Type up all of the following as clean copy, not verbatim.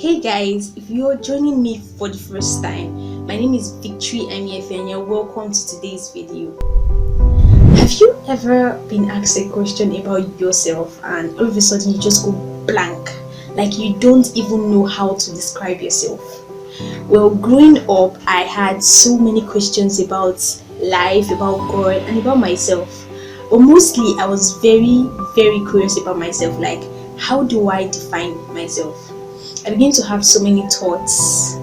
Hey guys, if you're joining me for the first time, my name is Victory Amiefe and you're welcome to today's video. Have you ever been asked a question about yourself and all of a sudden you just go blank, like you don't even know how to describe yourself? Well, growing up, I had so many questions about life, about God, and about myself. But mostly, I was very, very curious about myself. Like, how do I define myself? I began to have so many thoughts.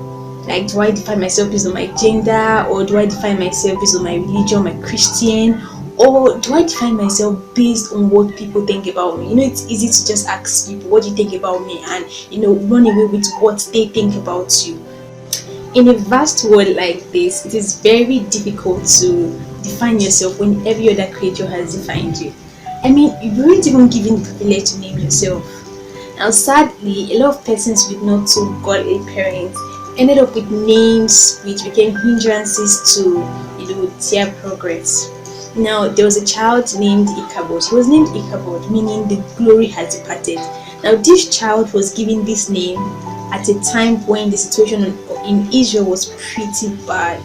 Like, do I define myself based on my gender, or do I define myself based on my religion, my Christian, or do I define myself based on what people think about me? It's easy to just ask people, what do you think about me? And, run away with what they think about you. In a vast world like this, it is very difficult to define yourself when every other creature has defined you. I mean, you weren't even given the privilege to name yourself. Now, sadly, a lot of persons with not so godly parents ended up with names which became hindrances to, their progress. Now, there was a child named Ichabod. He was named Ichabod, meaning the glory has departed. Now, this child was given this name at a time when the situation in Israel was pretty bad.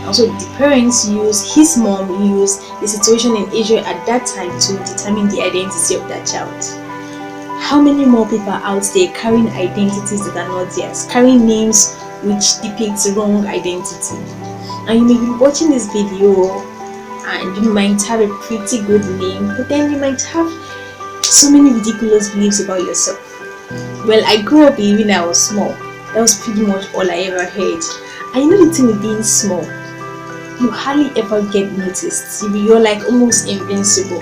Also, the parents his mom used the situation in Israel at that time to determine the identity of that child. How many more people are out there carrying identities that are not theirs, carrying names which depict wrong identity? And you may be watching this video and you might have a pretty good name, but then you might have so many ridiculous beliefs about yourself. Well, I grew up believing I was small. That was pretty much all I ever heard. And the thing with being small, you hardly ever get noticed. You're like almost invincible.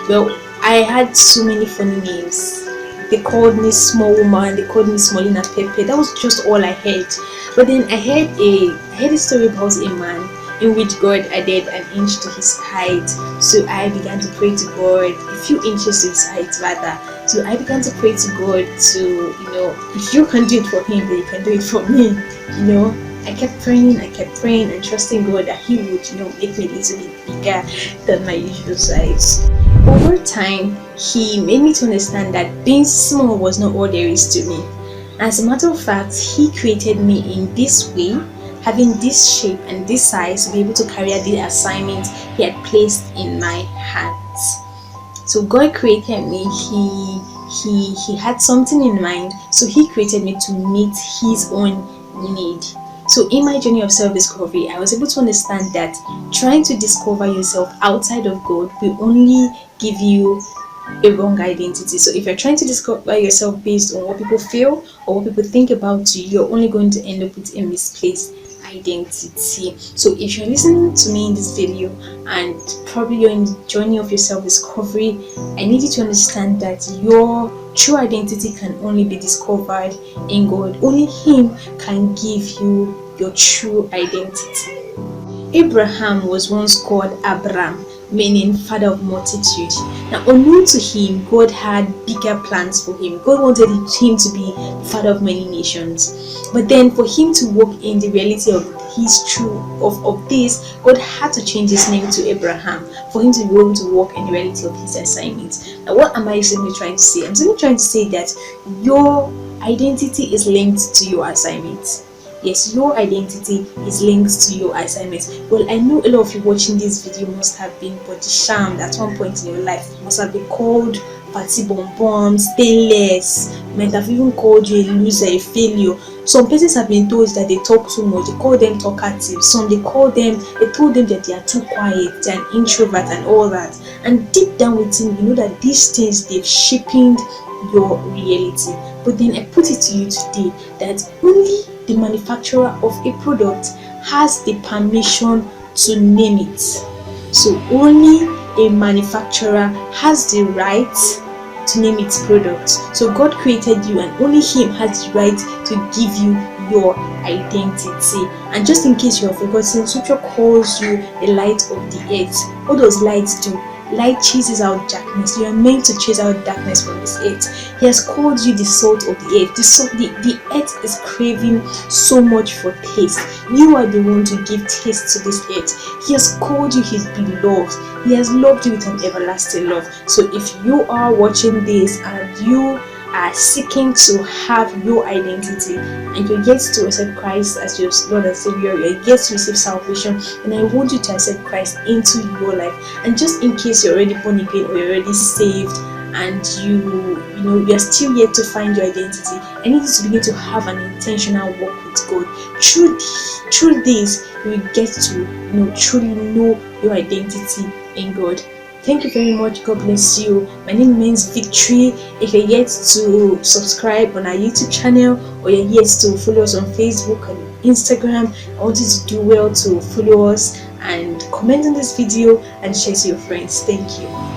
Well, I had so many funny names. They called me small woman, they called me Smolina Pepe. That was just all I heard. But then I heard a story about a man in which God added an inch to his height. So I began to pray to God, a few inches to his height rather. So I began to pray to God to, if you can do it for him, then you can do it for me. I kept praying and trusting God that he would, make me a little bit bigger than my usual size. Over time, he made me to understand that being small was not all there is to me. As a matter of fact, he created me in this way, having this shape and this size to be able to carry out the assignment he had placed in my hands. So God created me, he had something in mind, so he created me to meet his own need. So in my journey of self-discovery, I was able to understand that trying to discover yourself outside of God will only give you a wrong identity. So if you're trying to discover yourself based on what people feel or what people think about you, you're only going to end up with a misplaced identity. So if you're listening to me in this video and probably you're in the journey of your self-discovery, I need you to understand that your true identity can only be discovered in God. Only him can give you your true identity. Abraham was once called Abram, meaning father of multitude. Now, unknown to him, God had bigger plans for him. God wanted him to be the father of many nations. But then for him to walk in the reality of this, God had to change his name to Abraham for him to be able to walk in the reality of his assignment. Now, what am I simply trying to say? I'm simply trying to say that your identity is linked to your assignment. Yes, your identity is linked to your assignment. Well, I know a lot of you watching this video must have been body shamed at one point in your life. You must have been called party bomb, stainless, might have even called you a loser, a failure. Some persons have been told that they talk too much, they call them talkative. Some they told them that they are too quiet, they're an introvert and all that. And deep down within, you know that these things, they've shaped your reality. But then I put it to you today that only the manufacturer of a product has the permission to name it. So only a manufacturer has the right to name its product. So God created you and only him has the right to give you your identity. And just in case you have forgotten, scripture calls you the light of the earth. What does light do? Light chases out darkness. You are meant to chase out darkness from this earth. He has called you the salt of the earth. The earth is craving so much for taste. You are the one to give taste to this earth. He has called you his beloved. He has loved you with an everlasting love. So if you are watching this and you are seeking to have your identity and you're yet to accept Christ as your Lord and Savior, you're yet to receive salvation, and I want you to accept Christ into your life. And just in case you're already born again or you're already saved and you're still yet to find your identity, I need you to begin to have an intentional walk with God. Through this, you will get to truly know your identity in God. Thank you very much. God bless you. My name remains Victory. If you're yet to subscribe on our YouTube channel or you're yet to follow us on Facebook and Instagram, I want you to do well to follow us and comment on this video and share to your friends. Thank you.